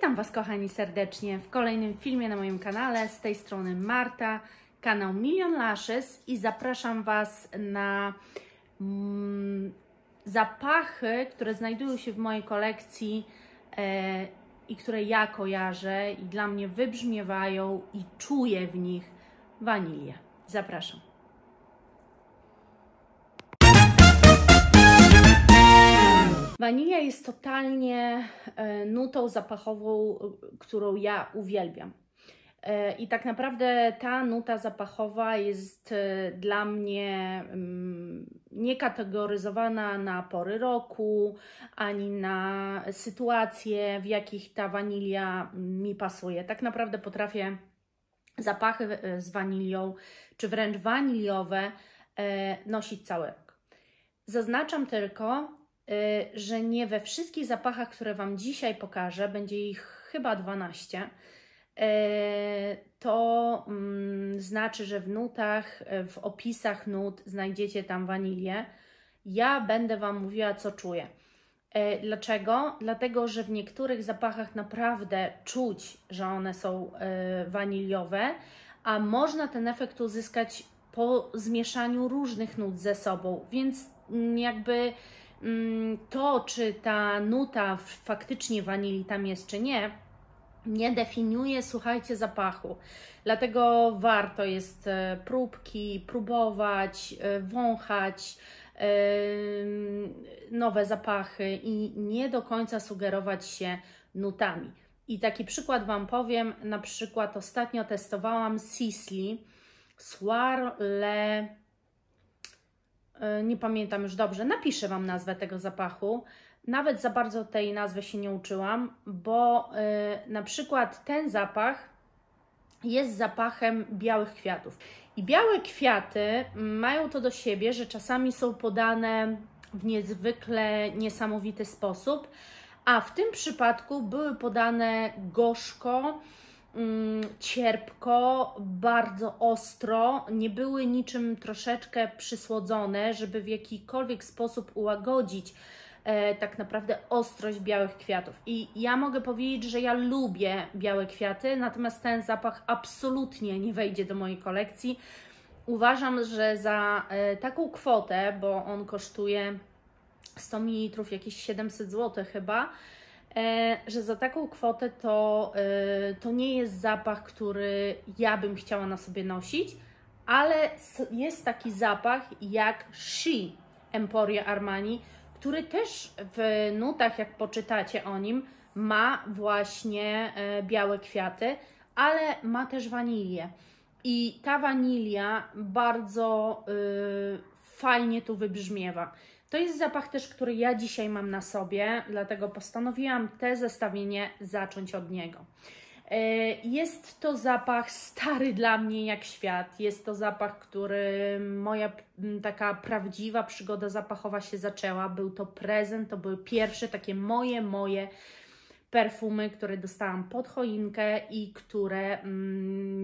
Witam Was, kochani, serdecznie w kolejnym filmie na moim kanale. Z tej strony Marta, kanał Million Lashes, i zapraszam Was na zapachy, które znajdują się w mojej kolekcji i które ja kojarzę i dla mnie wybrzmiewają i czuję w nich wanilię. Zapraszam. Wanilia jest totalnie nutą zapachową, którą ja uwielbiam. I tak naprawdę ta nuta zapachowa jest dla mnie niekategoryzowana na pory roku, ani na sytuacje, w jakich ta wanilia mi pasuje. Tak naprawdę potrafię zapachy z wanilią, czy wręcz waniliowe, nosić cały rok. Zaznaczam tylko, że nie we wszystkich zapachach, które Wam dzisiaj pokażę, będzie ich chyba 12, to znaczy, że w nutach, w opisach nut znajdziecie tam wanilię. Ja będę Wam mówiła, co czuję. Dlaczego? Dlatego, że w niektórych zapachach naprawdę czuć, że one są waniliowe, a można ten efekt uzyskać po zmieszaniu różnych nut ze sobą, więc jakby to, czy ta nuta faktycznie wanilii tam jest, czy nie, nie definiuje, słuchajcie, zapachu. Dlatego warto jest próbki, próbować, wąchać nowe zapachy i nie do końca sugerować się nutami. I taki przykład Wam powiem. Na przykład ostatnio testowałam Sisley Soir Le... nie pamiętam już dobrze, napiszę Wam nazwę tego zapachu. Nawet za bardzo tej nazwy się nie uczyłam, bo na przykład ten zapach jest zapachem białych kwiatów. I białe kwiaty mają to do siebie, że czasami są podane w niezwykle niesamowity sposób, a w tym przypadku były podane gorzko, cierpko, bardzo ostro, nie były niczym troszeczkę przysłodzone, żeby w jakikolwiek sposób ułagodzić tak naprawdę ostrość białych kwiatów. I ja mogę powiedzieć, że ja lubię białe kwiaty, natomiast ten zapach absolutnie nie wejdzie do mojej kolekcji. Uważam, że za taką kwotę, bo on kosztuje 100 ml jakieś 700 zł chyba, że za taką kwotę to nie jest zapach, który ja bym chciała na sobie nosić, ale jest taki zapach jak She Emporio Armani, który też w nutach, jak poczytacie o nim, ma właśnie białe kwiaty, ale ma też wanilię. I ta wanilia bardzo fajnie tu wybrzmiewa. To jest zapach też, który ja dzisiaj mam na sobie, dlatego postanowiłam te zestawienie zacząć od niego. Jest to zapach stary dla mnie jak świat. Jest to zapach, który moja taka prawdziwa przygoda zapachowa się zaczęła. Był to prezent, to były pierwsze takie moje perfumy, które dostałam pod choinkę i które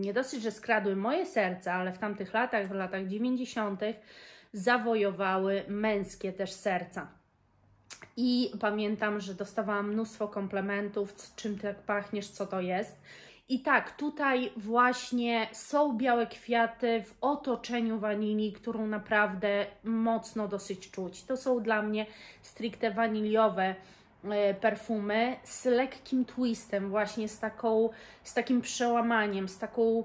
nie dosyć, że skradły moje serce, ale w tamtych latach, w latach 90. zawojowały męskie też serca. I pamiętam, że dostawałam mnóstwo komplementów, czym tak pachniesz, co to jest. I tak, tutaj właśnie są białe kwiaty w otoczeniu wanilii, którą naprawdę mocno dosyć czuć. To są dla mnie stricte waniliowe perfumy z lekkim twistem, właśnie z takim przełamaniem, z taką...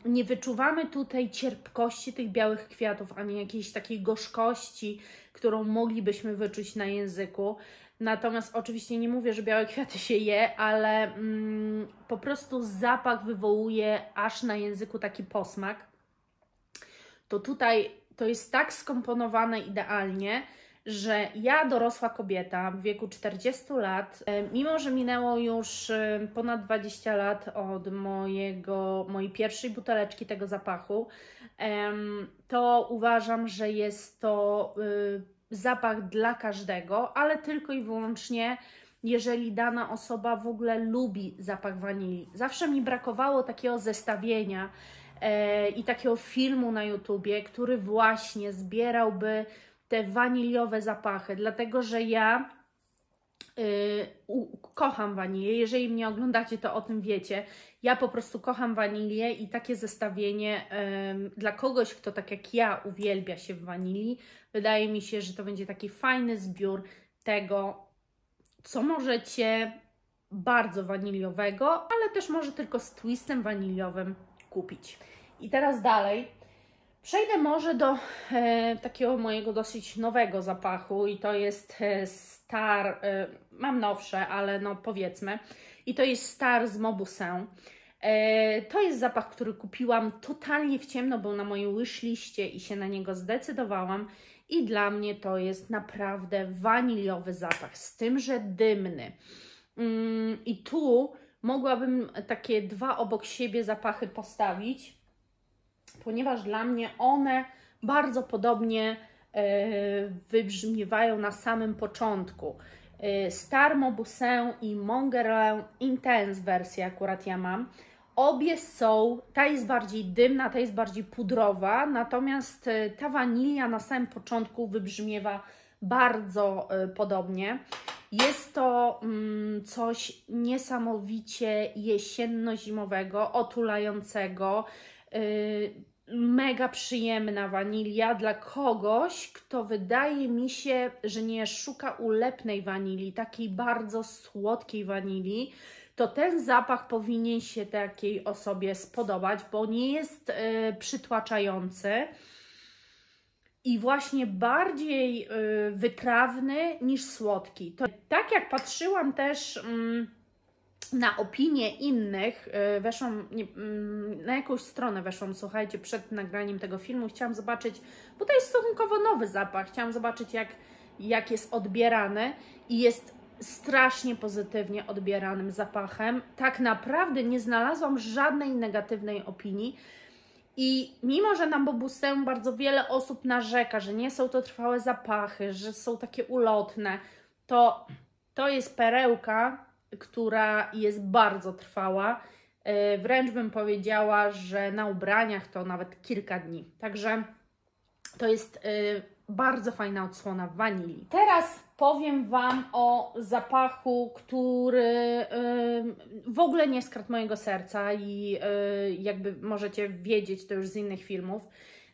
Nie wyczuwamy tutaj cierpkości tych białych kwiatów, ani jakiejś takiej gorzkości, którą moglibyśmy wyczuć na języku. Natomiast oczywiście nie mówię, że białe kwiaty się je, ale po prostu zapach wywołuje aż na języku taki posmak. To tutaj to jest tak skomponowane idealnie, że ja, dorosła kobieta w wieku 40 lat, mimo że minęło już ponad 20 lat od mojej pierwszej buteleczki tego zapachu, to uważam, że jest to zapach dla każdego, ale tylko i wyłącznie jeżeli dana osoba w ogóle lubi zapach wanilii. Zawsze mi brakowało takiego zestawienia i takiego filmu na YouTubie, który właśnie zbierałby te waniliowe zapachy, dlatego że ja Kocham wanilię. Jeżeli mnie oglądacie, to o tym wiecie. Ja po prostu kocham wanilię i takie zestawienie dla kogoś, kto tak jak ja uwielbia się w wanilii, wydaje mi się, że to będzie taki fajny zbiór tego, co możecie bardzo waniliowego, ale też może tylko z twistem waniliowym kupić. I teraz dalej. Przejdę może do takiego mojego dosyć nowego zapachu i to jest Star, mam nowsze, ale no powiedzmy, i to jest Star z Mauboussin. To jest zapach, który kupiłam totalnie w ciemno, był na mojej wishliście i się na niego zdecydowałam i dla mnie to jest naprawdę waniliowy zapach, z tym, że dymny. I tu mogłabym takie dwa obok siebie zapachy postawić, ponieważ dla mnie one bardzo podobnie wybrzmiewają na samym początku. Star Mauboussin i Mon Guerlain Intense wersję akurat ja mam. Obie są, ta jest bardziej dymna, ta jest bardziej pudrowa, natomiast ta wanilia na samym początku wybrzmiewa bardzo podobnie. Jest to coś niesamowicie jesienno-zimowego, otulającego, mega przyjemna wanilia dla kogoś, kto wydaje mi się, że nie szuka ulepnej wanilii, takiej bardzo słodkiej wanilii, to ten zapach powinien się takiej osobie spodobać, bo nie jest przytłaczający i właśnie bardziej wytrawny niż słodki. To, tak jak patrzyłam też na opinie innych, weszłam na jakąś stronę, słuchajcie, przed nagraniem tego filmu, chciałam zobaczyć, bo to jest stosunkowo nowy zapach, chciałam zobaczyć jak jest odbierany i jest strasznie pozytywnie odbieranym zapachem. Tak naprawdę nie znalazłam żadnej negatywnej opinii i mimo, że na Mauboussin bardzo wiele osób narzeka, że nie są to trwałe zapachy, że są takie ulotne, to jest perełka, która jest bardzo trwała. Wręcz bym powiedziała, że na ubraniach to nawet kilka dni. Także to jest bardzo fajna odsłona wanilii. Teraz powiem Wam o zapachu, który w ogóle nie skradł mojego serca i jakby możecie wiedzieć to już z innych filmów.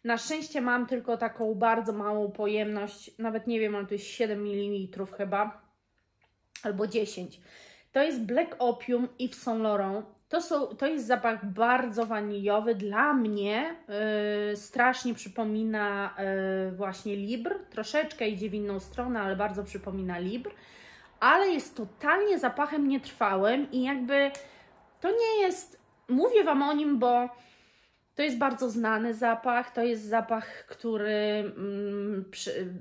Na szczęście mam tylko taką bardzo małą pojemność, nawet nie wiem, ale to jest 7 ml chyba, albo 10. To jest Black Opium Yves Saint Laurent. To jest zapach bardzo waniliowy. Dla mnie strasznie przypomina właśnie Libre. Troszeczkę idzie w inną stronę, ale bardzo przypomina Libre. Ale jest totalnie zapachem nietrwałym i jakby to nie jest... Mówię Wam o nim, bo to jest bardzo znany zapach. To jest zapach, który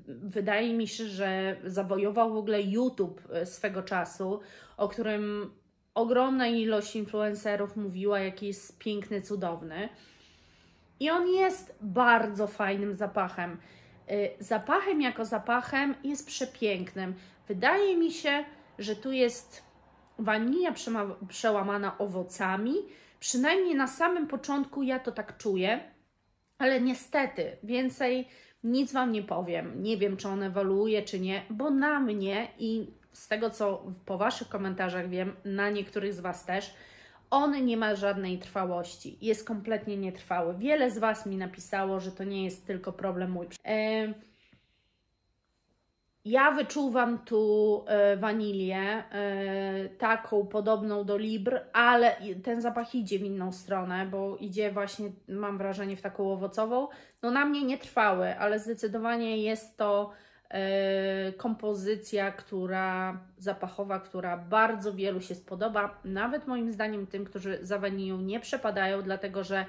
wydaje mi się, że zawojował w ogóle YouTube swego czasu, o którym ogromna ilość influencerów mówiła, jaki jest piękny, cudowny. I on jest bardzo fajnym zapachem. Zapachem jako zapachem jest przepięknym. Wydaje mi się, że tu jest wanilia przełamana owocami. Przynajmniej na samym początku ja to tak czuję, ale niestety więcej nic Wam nie powiem. Nie wiem, czy on ewoluuje, czy nie, bo na mnie i z tego, co po Waszych komentarzach wiem, na niektórych z Was też, on nie ma żadnej trwałości. Jest kompletnie nietrwały. Wiele z Was mi napisało, że to nie jest tylko problem mój. Ja wyczuwam tu wanilię, taką podobną do Libre, ale ten zapach idzie w inną stronę, bo idzie właśnie, mam wrażenie, w taką owocową. No na mnie nie trwały, ale zdecydowanie jest to kompozycja, zapachowa, która bardzo wielu się spodoba. Nawet moim zdaniem tym, którzy za wanilią nie przepadają, dlatego że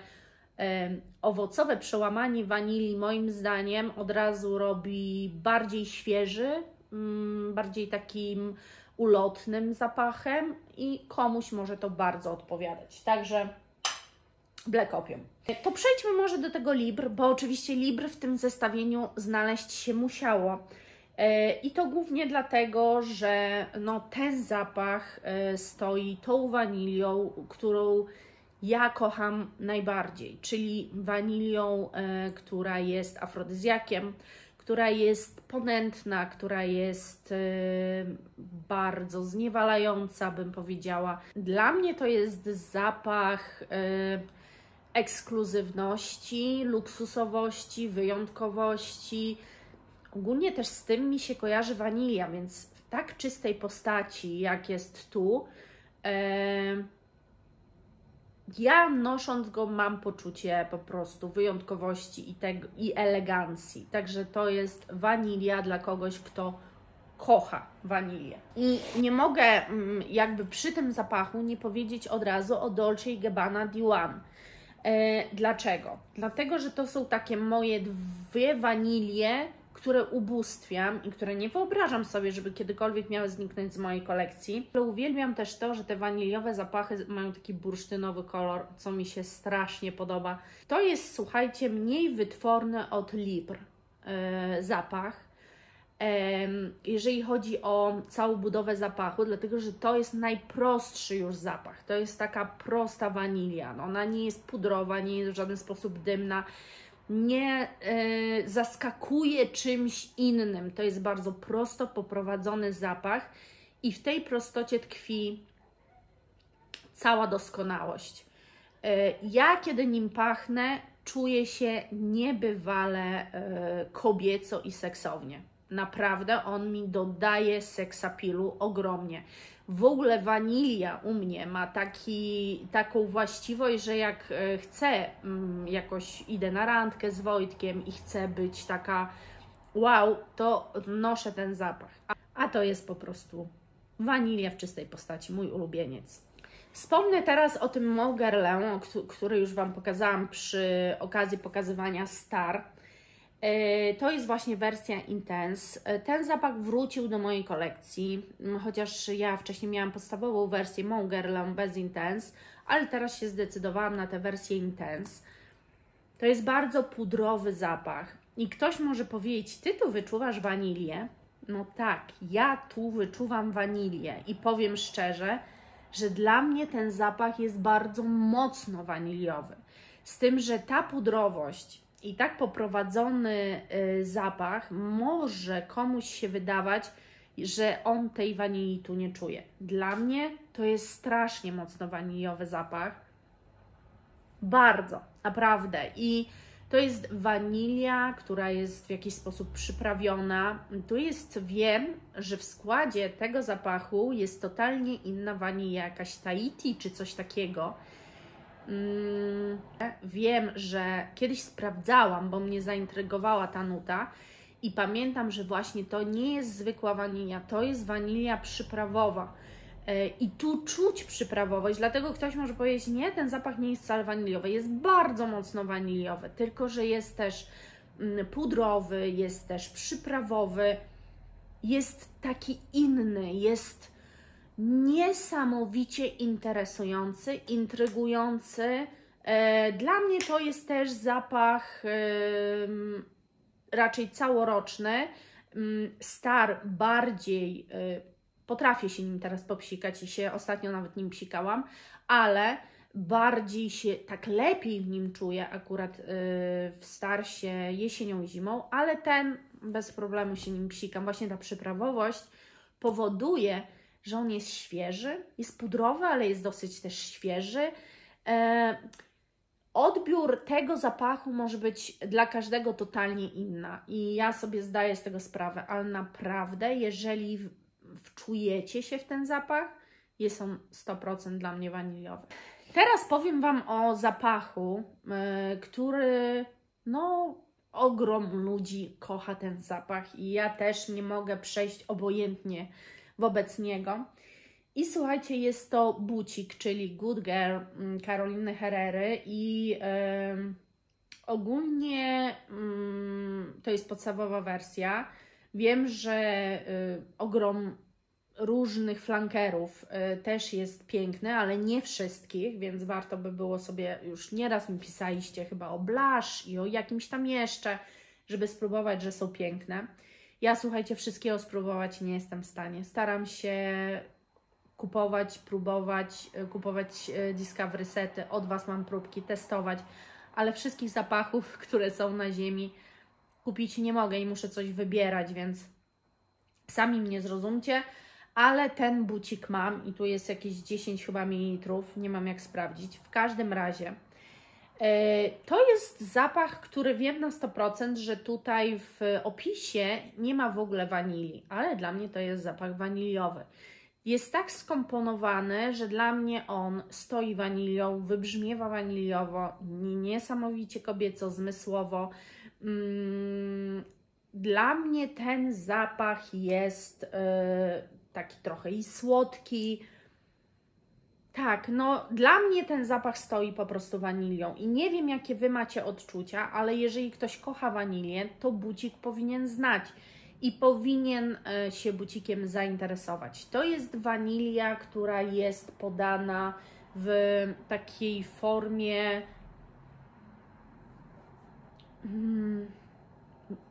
owocowe przełamanie wanilii moim zdaniem od razu robi bardziej świeży, bardziej takim ulotnym zapachem i komuś może to bardzo odpowiadać. Także Black Opium. To przejdźmy może do tego Libre, bo oczywiście Libre w tym zestawieniu znaleźć się musiało. I to głównie dlatego, że no, ten zapach stoi tą wanilią, którą ja kocham najbardziej, czyli wanilią, która jest afrodyzjakiem, która jest ponętna, która jest bardzo zniewalająca, bym powiedziała. Dla mnie to jest zapach ekskluzywności, luksusowości, wyjątkowości. Ogólnie też z tym mi się kojarzy wanilia, więc w tak czystej postaci, jak jest tu, ja nosząc go mam poczucie po prostu wyjątkowości i elegancji. Także to jest wanilia dla kogoś, kto kocha wanilię. I nie mogę jakby przy tym zapachu nie powiedzieć od razu o Dolce & Gabbana Diwan. Dlaczego? Dlatego, że to są takie moje dwie wanilie, które ubóstwiam i które nie wyobrażam sobie, żeby kiedykolwiek miały zniknąć z mojej kolekcji. Ale uwielbiam też to, że te waniliowe zapachy mają taki bursztynowy kolor, co mi się strasznie podoba. To jest, słuchajcie, mniej wytworny od Libre zapach, jeżeli chodzi o całą budowę zapachu, dlatego że to jest najprostszy już zapach. To jest taka prosta wanilia. Ona nie jest pudrowa, nie jest w żaden sposób dymna, nie zaskakuje czymś innym. To jest bardzo prosto poprowadzony zapach i w tej prostocie tkwi cała doskonałość. Ja, kiedy nim pachnę, czuję się niebywale kobieco i seksownie. Naprawdę on mi dodaje seksapilu ogromnie. W ogóle wanilia u mnie ma taką właściwość, że jak chcę, jakoś idę na randkę z Wojtkiem i chcę być taka wow, to noszę ten zapach. A to jest po prostu wanilia w czystej postaci, mój ulubieniec. Wspomnę teraz o tym Mont Guerlain, który już Wam pokazałam przy okazji pokazywania Star. To jest właśnie wersja Intense. Ten zapach wrócił do mojej kolekcji, chociaż ja wcześniej miałam podstawową wersję Mont Guerlain bez Intense, ale teraz się zdecydowałam na tę wersję Intense. To jest bardzo pudrowy zapach i ktoś może powiedzieć, ty tu wyczuwasz wanilię? No tak, ja tu wyczuwam wanilię i powiem szczerze, że dla mnie ten zapach jest bardzo mocno waniliowy. Z tym, że ta pudrowość i tak poprowadzony zapach może komuś się wydawać, że on tej wanilii tu nie czuje. Dla mnie to jest strasznie mocno waniliowy zapach. Bardzo, naprawdę. I to jest wanilia, która jest w jakiś sposób przyprawiona. Tu jest, wiem, że w składzie tego zapachu jest totalnie inna wanilia, jakaś Tahiti czy coś takiego. Wiem, że kiedyś sprawdzałam, bo mnie zaintrygowała ta nuta i pamiętam, że właśnie to nie jest zwykła wanilia, to jest wanilia przyprawowa. I tu czuć przyprawowość, dlatego ktoś może powiedzieć, nie, ten zapach nie jest wcale waniliowy, jest bardzo mocno waniliowy, tylko że jest też pudrowy, jest też przyprawowy, jest taki inny, jest niesamowicie interesujący, intrygujący. Dla mnie to jest też zapach raczej całoroczny. Star bardziej potrafię się nim teraz popsikać i się ostatnio nawet nim psikałam, ale bardziej się, tak lepiej w nim czuję akurat w Starsie jesienią i zimą, ale ten bez problemu się nim psikam. Właśnie ta przyprawowość powoduje, że on jest świeży, jest pudrowy, ale jest dosyć też świeży. Odbiór tego zapachu może być dla każdego totalnie inna i ja sobie zdaję z tego sprawę, ale naprawdę, jeżeli wczujecie się w ten zapach, jest on 100% dla mnie waniliowy. Teraz powiem Wam o zapachu, który, no, ogrom ludzi kocha ten zapach i ja też nie mogę przejść obojętnie wobec niego. I słuchajcie, jest to bucik, czyli Good Girl Caroliny Herrery i ogólnie to jest podstawowa wersja. Wiem, że ogrom różnych flankerów też jest piękny, ale nie wszystkich, więc warto by było sobie, już nieraz mi pisaliście chyba o Blush i o jakimś tam jeszcze, żeby spróbować, że są piękne. Ja, słuchajcie, wszystkiego spróbować nie jestem w stanie. Staram się kupować, próbować, kupować Discovery sety, od Was mam próbki, testować, ale wszystkich zapachów, które są na ziemi, kupić nie mogę i muszę coś wybierać, więc sami mnie zrozumcie, ale ten bucik mam i tu jest jakieś 10 chyba mililitrów, nie mam jak sprawdzić. W każdym razie to jest zapach, który wiem na 100%, że tutaj w opisie nie ma w ogóle wanilii, ale dla mnie to jest zapach waniliowy. Jest tak skomponowany, że dla mnie on stoi wanilią, wybrzmiewa waniliowo, niesamowicie kobieco, zmysłowo. Dla mnie ten zapach jest taki trochę i słodki. Tak, no dla mnie ten zapach stoi po prostu wanilią i nie wiem, jakie Wy macie odczucia, ale jeżeli ktoś kocha wanilię, to bucik powinien znać i powinien się bucikiem zainteresować. To jest wanilia, która jest podana w takiej formie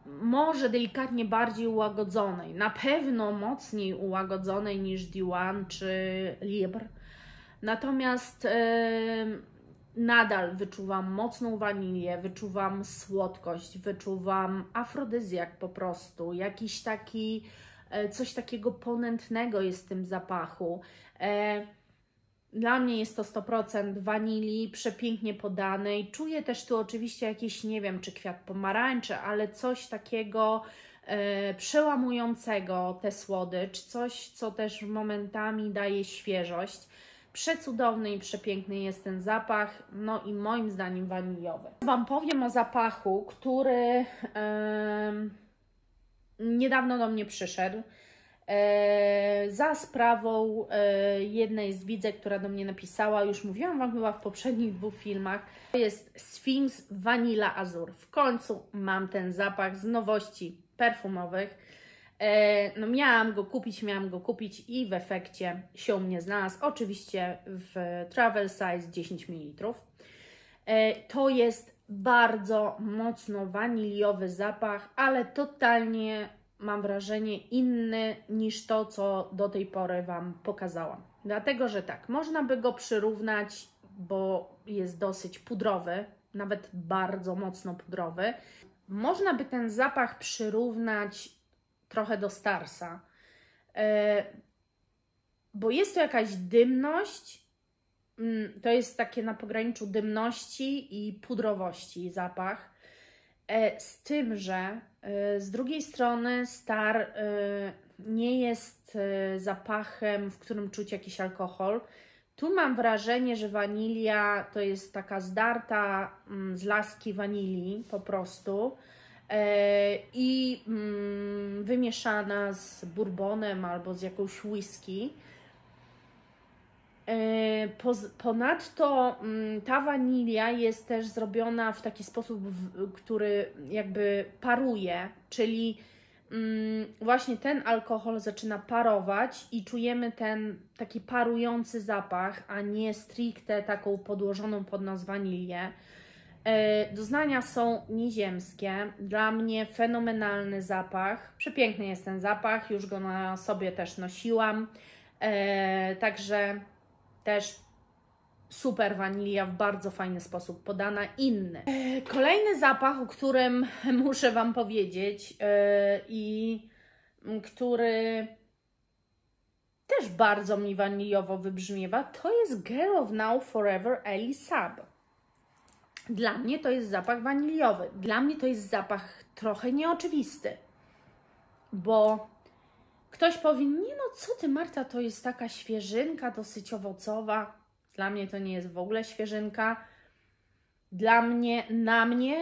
może delikatnie bardziej ułagodzonej, na pewno mocniej ułagodzonej niż Diwan czy Libre. Natomiast nadal wyczuwam mocną wanilię, wyczuwam słodkość, wyczuwam afrodyzjak po prostu, jakiś taki, coś takiego ponętnego jest w tym zapachu. Dla mnie jest to 100% wanilii, przepięknie podanej. Czuję też tu oczywiście jakiś, nie wiem, czy kwiat pomarańczy, ale coś takiego przełamującego tę słodycz, coś, co też momentami daje świeżość. Przecudowny i przepiękny jest ten zapach, no i moim zdaniem waniliowy. Wam powiem o zapachu, który niedawno do mnie przyszedł. Za sprawą jednej z widzek, która do mnie napisała, już mówiłam Wam chyba w poprzednich 2 filmach, to jest Sphinx Vanilla Azur. W końcu mam ten zapach z nowości perfumowych. No miałam go kupić i w efekcie się u mnie znalazł, oczywiście w travel size 10 ml. To jest bardzo mocno waniliowy zapach, ale totalnie mam wrażenie inny niż to, co do tej pory Wam pokazałam. Dlatego, że tak, można by go przyrównać, bo jest dosyć pudrowy, nawet bardzo mocno pudrowy. Można by ten zapach przyrównać trochę do Starsa, bo jest to jakaś dymność, to jest takie na pograniczu dymności i pudrowości zapach, z tym, że z drugiej strony Star nie jest zapachem, w którym czuć jakiś alkohol. Tu mam wrażenie, że wanilia to jest taka zdarta z laski wanilii po prostu i wymieszana z bourbonem albo z jakąś whisky. Ponadto ta wanilia jest też zrobiona w taki sposób, który jakby paruje, czyli właśnie ten alkohol zaczyna parować i czujemy ten taki parujący zapach, a nie stricte taką podłożoną pod nas wanilię. Doznania są nieziemskie. Dla mnie fenomenalny zapach. Przepiękny jest ten zapach, już go na sobie też nosiłam. Także też super wanilia, w bardzo fajny sposób podana, inny. Kolejny zapach, o którym muszę Wam powiedzieć i który też bardzo mi waniliowo wybrzmiewa, to jest Girl of Now Forever Elie Saab. Dla mnie to jest zapach waniliowy. Dla mnie to jest zapach trochę nieoczywisty, bo ktoś powie, nie no co Ty Marta, to jest taka świeżynka, dosyć owocowa. Dla mnie to nie jest w ogóle świeżynka. Na mnie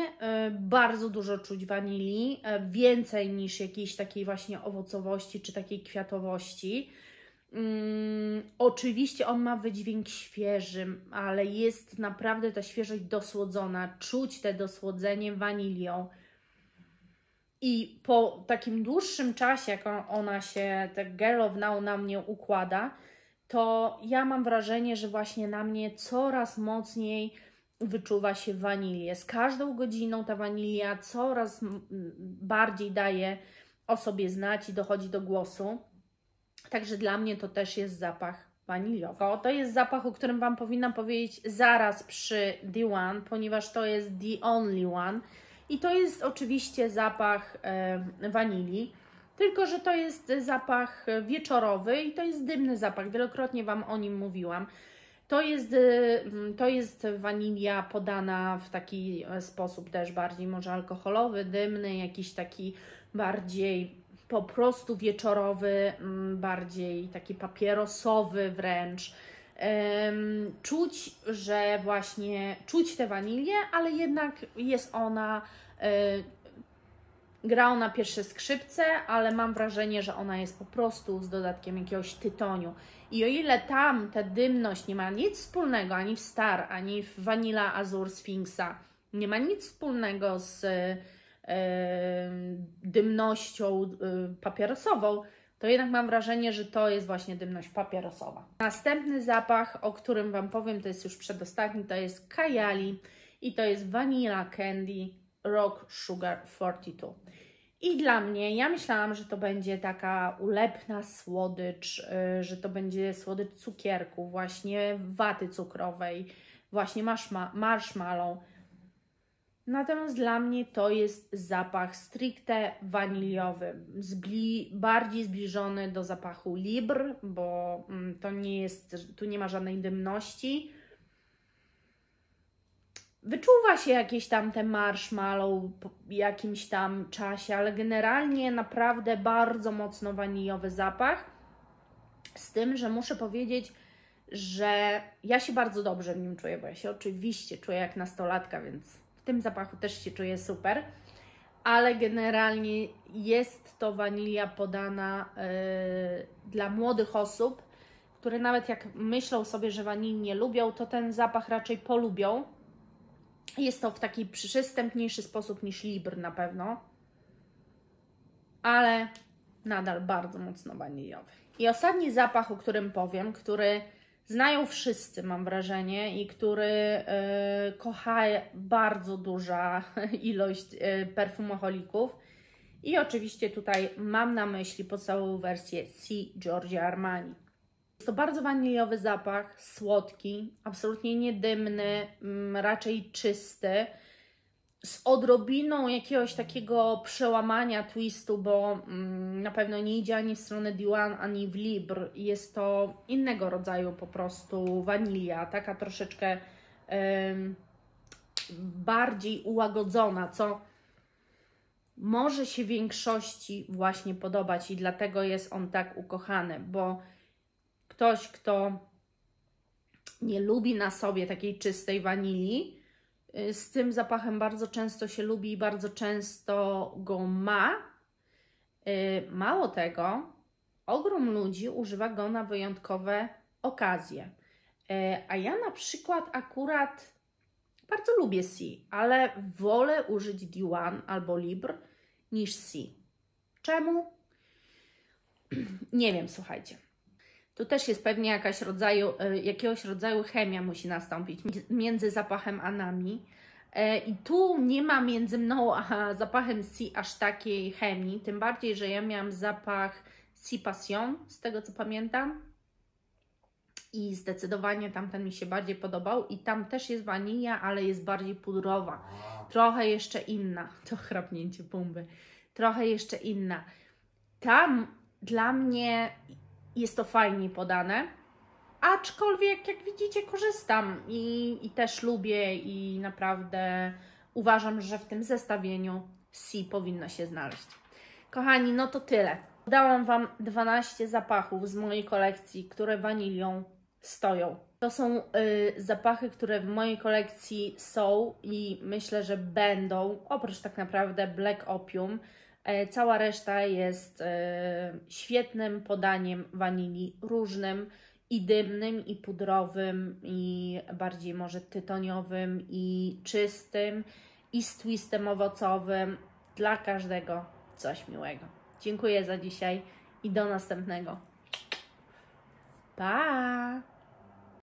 bardzo dużo czuć wanilii, więcej niż jakiejś takiej właśnie owocowości czy takiej kwiatowości. Oczywiście on ma wydźwięk świeży, ale jest naprawdę ta świeżość dosłodzona. Czuć te dosłodzenie wanilią. I po takim dłuższym czasie, jak ona się, ta Girl of Now na mnie układa, to ja mam wrażenie, że właśnie na mnie coraz mocniej wyczuwa się wanilię. Z każdą godziną ta wanilia coraz bardziej daje o sobie znać i dochodzi do głosu. Także dla mnie to też jest zapach waniliowy. To jest zapach, o którym Wam powinnam powiedzieć zaraz przy The One, ponieważ to jest the only one. I to jest oczywiście zapach wanilii, tylko że to jest zapach wieczorowy i to jest dymny zapach. Wielokrotnie Wam o nim mówiłam. To jest wanilia podana w taki sposób też bardziej może alkoholowy, dymny, jakiś taki bardziej po prostu wieczorowy, bardziej taki papierosowy wręcz. Czuć, że właśnie czuć tę wanilię, ale jednak jest ona, gra ona pierwsze skrzypce, ale mam wrażenie, że ona jest po prostu z dodatkiem jakiegoś tytoniu. I o ile tam ta dymność nie ma nic wspólnego ani w Star, ani w Vanilla Azure Sphinxa, nie ma nic wspólnego z dymnością papierosową, to jednak mam wrażenie, że to jest właśnie dymność papierosowa. Następny zapach, o którym Wam powiem, to jest już przedostatni, to jest Kayali i to jest Vanilla Candy Rock Sugar 42. I dla mnie, ja myślałam, że to będzie taka ulepna słodycz, że to będzie słodycz cukierku, właśnie waty cukrowej, właśnie marshmallow. Natomiast dla mnie to jest zapach stricte waniliowy, bardziej zbliżony do zapachu Libre, bo to nie jest, tu nie ma żadnej dymności. Wyczuwa się jakieś tam te marshmallow po jakimś tam czasie, ale generalnie naprawdę bardzo mocno waniliowy zapach. Z tym, że muszę powiedzieć, że ja się bardzo dobrze w nim czuję, bo ja się oczywiście czuję jak nastolatka, więc w tym zapachu też się czuję super. Ale generalnie jest to wanilia podana dla młodych osób, które nawet jak myślą sobie, że wanilii nie lubią, to ten zapach raczej polubią. Jest to w taki przystępniejszy sposób niż Libre na pewno, ale nadal bardzo mocno waniliowy. I ostatni zapach, o którym powiem, który znają wszyscy, mam wrażenie, i który kocha bardzo duża ilość perfumoholików. I oczywiście tutaj mam na myśli podstawową wersję C. Giorgio Armani. Jest to bardzo waniliowy zapach, słodki, absolutnie niedymny, raczej czysty, z odrobiną jakiegoś takiego przełamania twistu, bo na pewno nie idzie ani w stronę Diwan, ani w Libre. Jest to innego rodzaju po prostu wanilia, taka troszeczkę bardziej ułagodzona, co może się większości właśnie podobać i dlatego jest on tak ukochany, bo ktoś, kto nie lubi na sobie takiej czystej wanilii, z tym zapachem bardzo często się lubi i bardzo często go ma. Mało tego, ogrom ludzi używa go na wyjątkowe okazje. A ja na przykład akurat bardzo lubię C, ale wolę użyć Diwan albo Libre niż C. Czemu? Nie wiem, słuchajcie. Tu też jest pewnie jakiegoś rodzaju chemia musi nastąpić między zapachem a nami. I tu nie ma między mną a zapachem C aż takiej chemii. Tym bardziej, że ja miałam zapach C Passion, z tego co pamiętam. I zdecydowanie tamten mi się bardziej podobał. I tam też jest wanilia, ale jest bardziej pudrowa. Trochę jeszcze inna. To chrapnięcie bomby. Trochę jeszcze inna. Tam dla mnie jest to fajnie podane, aczkolwiek jak widzicie korzystam i też lubię i naprawdę uważam, że w tym zestawieniu C powinno się znaleźć. Kochani, no to tyle. Dałam Wam 12 zapachów z mojej kolekcji, które wanilią stoją. To są zapachy, które w mojej kolekcji są i myślę, że będą, oprócz tak naprawdę Black Opium. Cała reszta jest świetnym podaniem wanilii, różnym i dymnym, i pudrowym, i bardziej może tytoniowym, i czystym, i z twistem owocowym. Dla każdego coś miłego. Dziękuję za dzisiaj i do następnego. Pa!